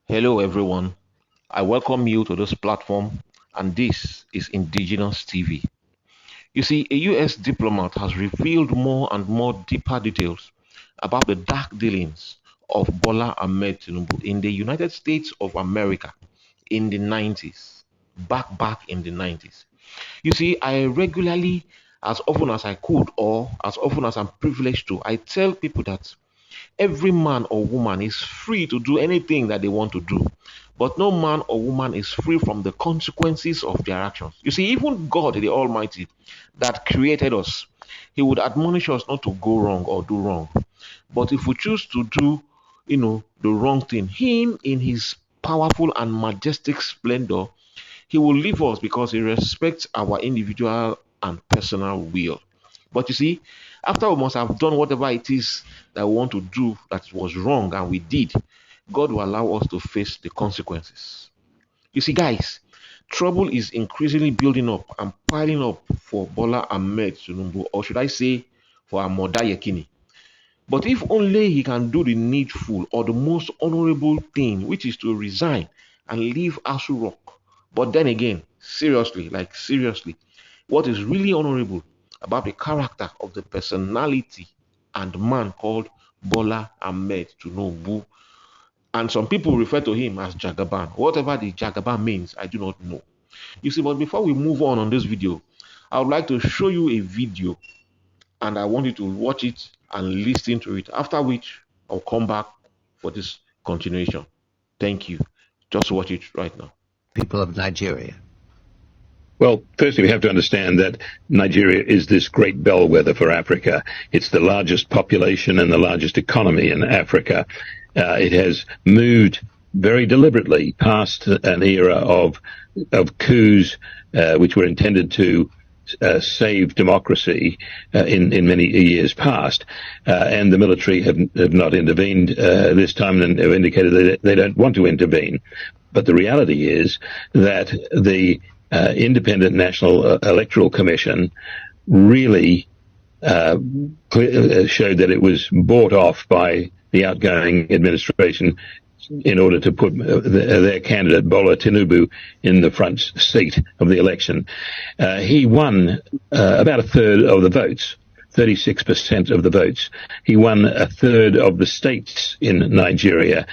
Hello, everyone. I welcome you to this platform, and this is Indigenous TV. You see, a US diplomat has revealed more and more deeper details about the dark dealings of Bola Ahmed Tinubu in the United States of America in the 90s, back in the 90s. You see, I regularly, as often as I could, or as often as I'm privileged to, I tell people that every man or woman is free to do anything that they want to do, but no man or woman is free from the consequences of their actions. You see, even God, the Almighty, that created us, He would admonish us not to go wrong or do wrong. But if we choose to do, the wrong thing, Him in His powerful and majestic splendor, He will leave us because He respects our individual and personal will. But you see, after we must have done whatever it is that we want to do that was wrong and we did, God will allow us to face the consequences. You see, guys, trouble is increasingly building up and piling up for Bola Ahmed Tinubu, or should I say, for Amoda Yekini. But if only he can do the needful or the most honorable thing, which is to resign and leave Asu Rock. But then again, seriously, like seriously, what is really honorable about the character of the personality and man called Bola Ahmed Tinubu? And some people refer to him as Jagaban. Whatever the Jagaban means, I do not know. You see, but before we move on this video, I would like to show you a video and I want you to watch it and listen to it. After which, I'll come back for this continuation. Thank you. Just watch it right now. People of Nigeria. Well, firstly, we have to understand that Nigeria is this great bellwether for Africa. It's the largest population and the largest economy in Africa. It has moved very deliberately past an era of coups, which were intended to save democracy in many years past, and the military have not intervened this time and have indicated that they don't want to intervene. But the reality is that the Independent National Electoral Commission really showed that it was bought off by the outgoing administration in order to put their candidate, Bola Tinubu, in the front seat of the election. He won about a third of the votes, 36% of the votes. He won a third of the states in Nigeria,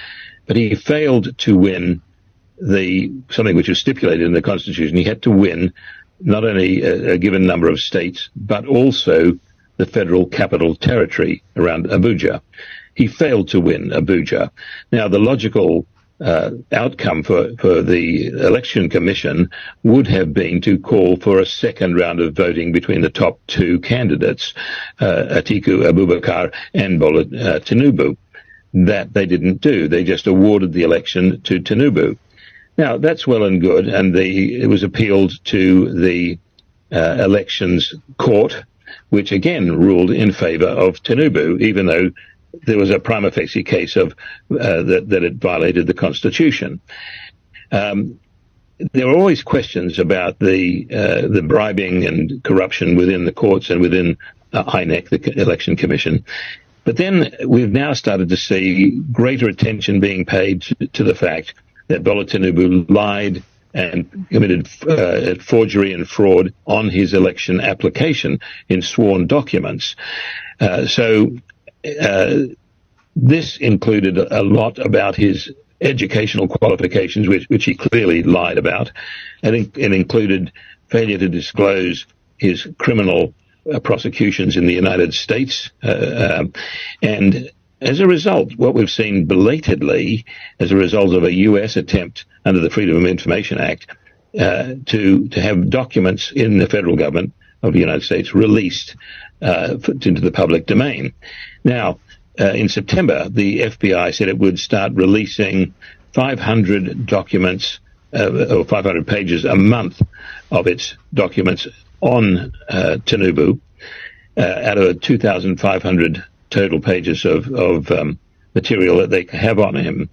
but he failed to win something which was stipulated in the constitution. He had to win not only a given number of states, but also the federal capital territory around Abuja. He failed to win Abuja. Now, the logical outcome for the election commission would have been to call for a second round of voting between the top two candidates, Atiku Abubakar and Bola Tinubu. That they didn't do. They just awarded the election to Tinubu. Now, that's well and good, and it was appealed to the elections court, which again ruled in favor of Tinubu, even though there was a prima facie case of that it violated the constitution. There were always questions about the bribing and corruption within the courts and within INEC, the Election Commission. But then we've now started to see greater attention being paid to the fact that Bola Tinubu lied and committed forgery and fraud on his election application in sworn documents. This included a lot about his educational qualifications, which he clearly lied about, and it included failure to disclose his criminal prosecutions in the United States, and as a result, what we've seen belatedly, as a result of a US attempt under the Freedom of Information Act to have documents in the federal government of the United States released into the public domain. Now, in September, the FBI said it would start releasing 500 documents, or 500 pages a month of its documents on Tinubu, out of 2,500 total pages of material that they have on him.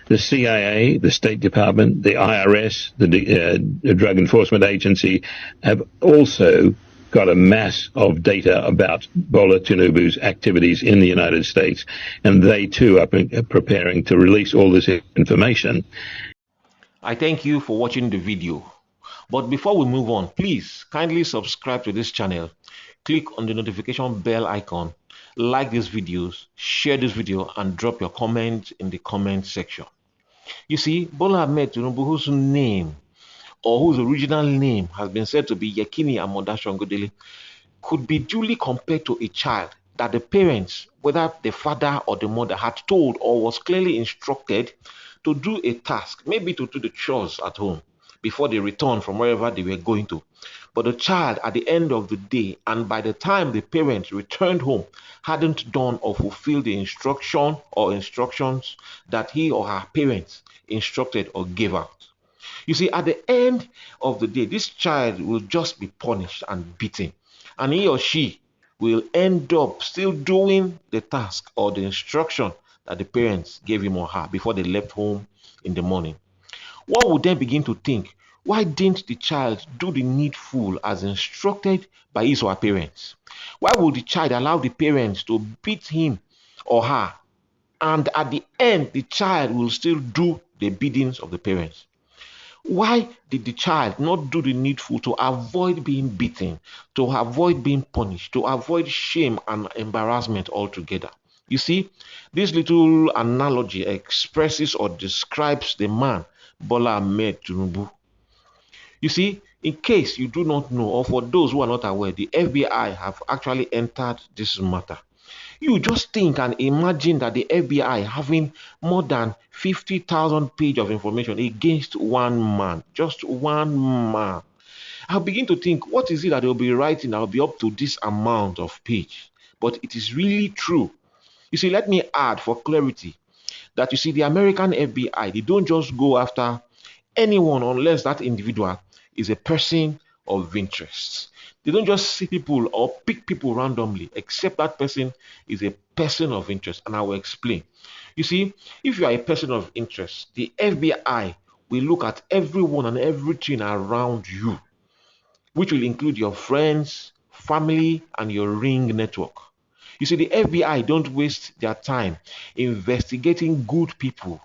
The CIA, the State Department, the IRS, the Drug Enforcement Agency have also got a mass of data about Bola Tinubu's activities in the United States, and they too are preparing to release all this information. I thank you for watching the video. But before we move on, please kindly subscribe to this channel. Click on the notification bell icon, like these videos, share this video, and drop your comment in the comment section. You see, Bola Ahmed Tinubu, whose name or whose original name has been said to be Yekini Amodashongodele, could be duly compared to a child that the parents, whether the father or the mother, had told or was clearly instructed to do a task, maybe to do the chores at home before they returned from wherever they were going to. But the child, at the end of the day, and by the time the parents returned home, hadn't done or fulfilled the instruction or instructions that he or her parents instructed or gave out. You see, at the end of the day, this child will just be punished and beaten, and he or she will end up still doing the task or the instruction that the parents gave him or her before they left home in the morning. One would then begin to think, why didn't the child do the needful as instructed by his or her parents? Why would the child allow the parents to beat him or her, and at the end the child will still do the biddings of the parents? Why did the child not do the needful to avoid being beaten, to avoid being punished, to avoid shame and embarrassment altogether? You see, this little analogy expresses or describes the man, Bola Ahmed Tinubu. You see, in case you do not know, or for those who are not aware, the FBI have actually entered this matter. You just think and imagine that the FBI having more than 50,000 pages of information against one man, just one man. I'll begin to think, what is it that they'll be writing that will be up to this amount of page? But it is really true. You see, let me add for clarity that you see, the American FBI, they don't just go after anyone unless that individual is a person of interest. They don't just see people or pick people randomly, except that person is a person of interest. And I will explain. You see, if you are a person of interest, the FBI will look at everyone and everything around you, which will include your friends, family, and your ring network. You see, the FBI don't waste their time investigating good people.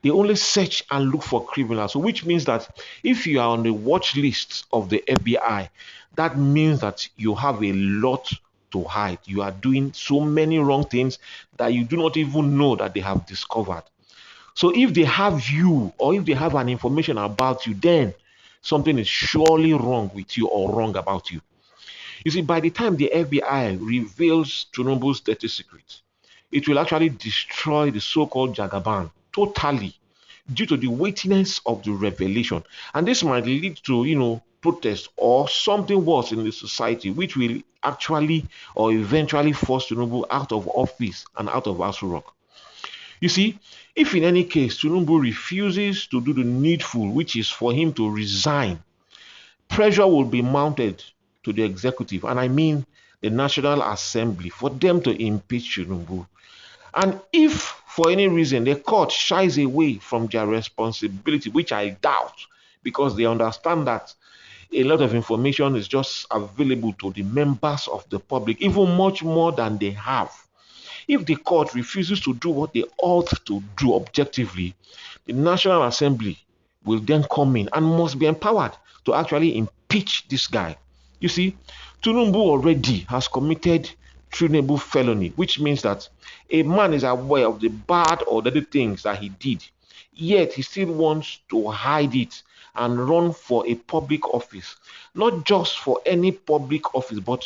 They only search and look for criminals. So which means that if you are on the watch list of the FBI, that means that you have a lot to hide. You are doing so many wrong things that you do not even know that they have discovered. So if they have you, or if they have an information about you, then something is surely wrong with you or wrong about you. You see, by the time the FBI reveals Tinubu's dirty secrets, it will actually destroy the so-called Jagaban totally due to the weightiness of the revelation. And this might lead to, protest or something worse in the society, which will actually or eventually force Tinubu out of office and out of Aso Rock. You see, if in any case Tinubu refuses to do the needful, which is for him to resign, pressure will be mounted to the executive, and I mean the National Assembly, for them to impeach Tinubu. And if for any reason the court shies away from their responsibility, which I doubt, because they understand that a lot of information is just available to the members of the public, even much more than they have. If the court refuses to do what they ought to do objectively, the National Assembly will then come in and must be empowered to actually impeach this guy. You see, Tinubu already has committed treasonable felony, which means that a man is aware of the bad or dirty things that he did, yet he still wants to hide it and run for a public office, not just for any public office, but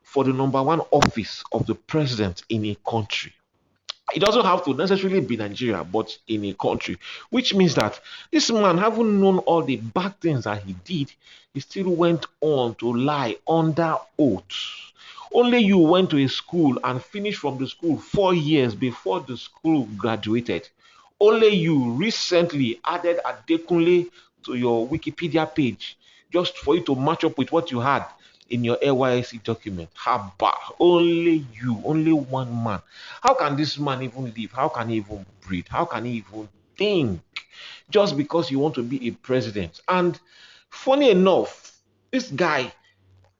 for the number one office of the president in a country. It doesn't have to necessarily be Nigeria, but in a country, which means that this man, having known all the bad things that he did, he still went on to lie under oath. Only you went to a school and finished from the school 4 years before the school graduated. Only you recently added Adekunle to your Wikipedia page just for you to match up with what you had in your NYSC document. Haba, only you, only one man. How can this man even live? How can he even breathe? How can he even think? Just because you want to be a president. And funny enough, this guy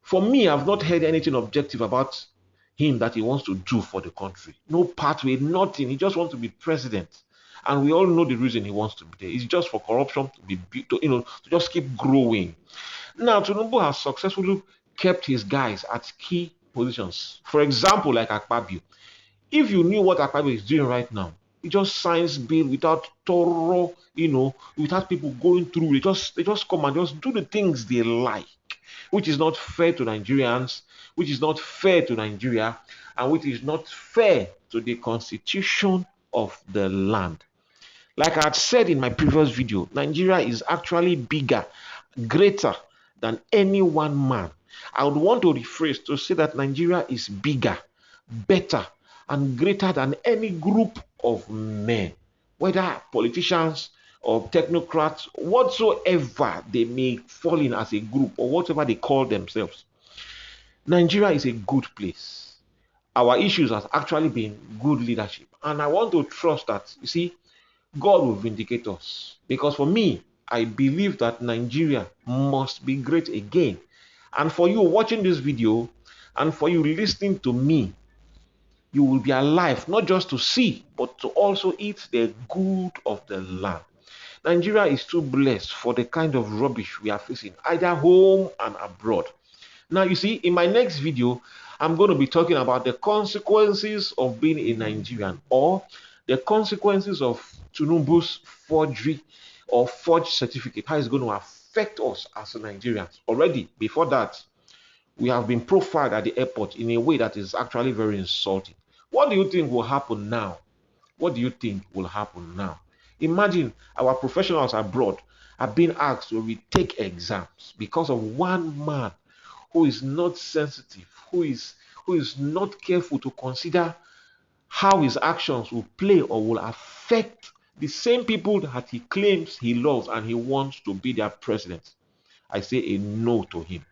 For me, I've not heard anything objective about him that he wants to do for the country. No pathway, nothing. He just wants to be president. And we all know the reason he wants to be there. It's just for corruption to be, to just keep growing. Now, Tinubu has successfully kept his guys at key positions. For example, like Akpabio. If you knew what Akpabio is doing right now, he just signs bill without thorough, without people going through. They just come and just do the things they like, which is not fair to Nigerians, which is not fair to Nigeria, and which is not fair to the constitution of the land. Like I had said in my previous video, Nigeria is actually bigger, greater than any one man. I would want to rephrase to say that Nigeria is bigger, better, and greater than any group of men, whether politicians or technocrats, whatsoever they may fall in as a group or whatever they call themselves. Nigeria is a good place. Our issues has actually been good leadership. And I want to trust that, you see, God will vindicate us. Because for me, I believe that Nigeria must be great again. And for you watching this video and for you listening to me, you will be alive, not just to see, but to also eat the good of the land. Nigeria is too blessed for the kind of rubbish we are facing, either home and abroad. Now, you see, in my next video, I'm going to be talking about the consequences of being a Nigerian, or the consequences of Tinubu's forgery or forged certificate, how it's going to affect us as Nigerians. Already, before that, we have been profiled at the airport in a way that is actually very insulting. What do you think will happen now? What do you think will happen now? Imagine our professionals abroad are being asked to retake exams because of one man who is not sensitive, who is not careful to consider how his actions will play or will affect the same people that he claims he loves and he wants to be their president. I say a no to him.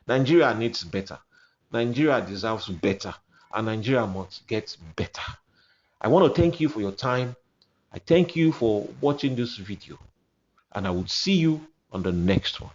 Nigeria needs better. Nigeria deserves better. And Nigeria must get better. I want to thank you for your time. I thank you for watching this video. And I will see you on the next one.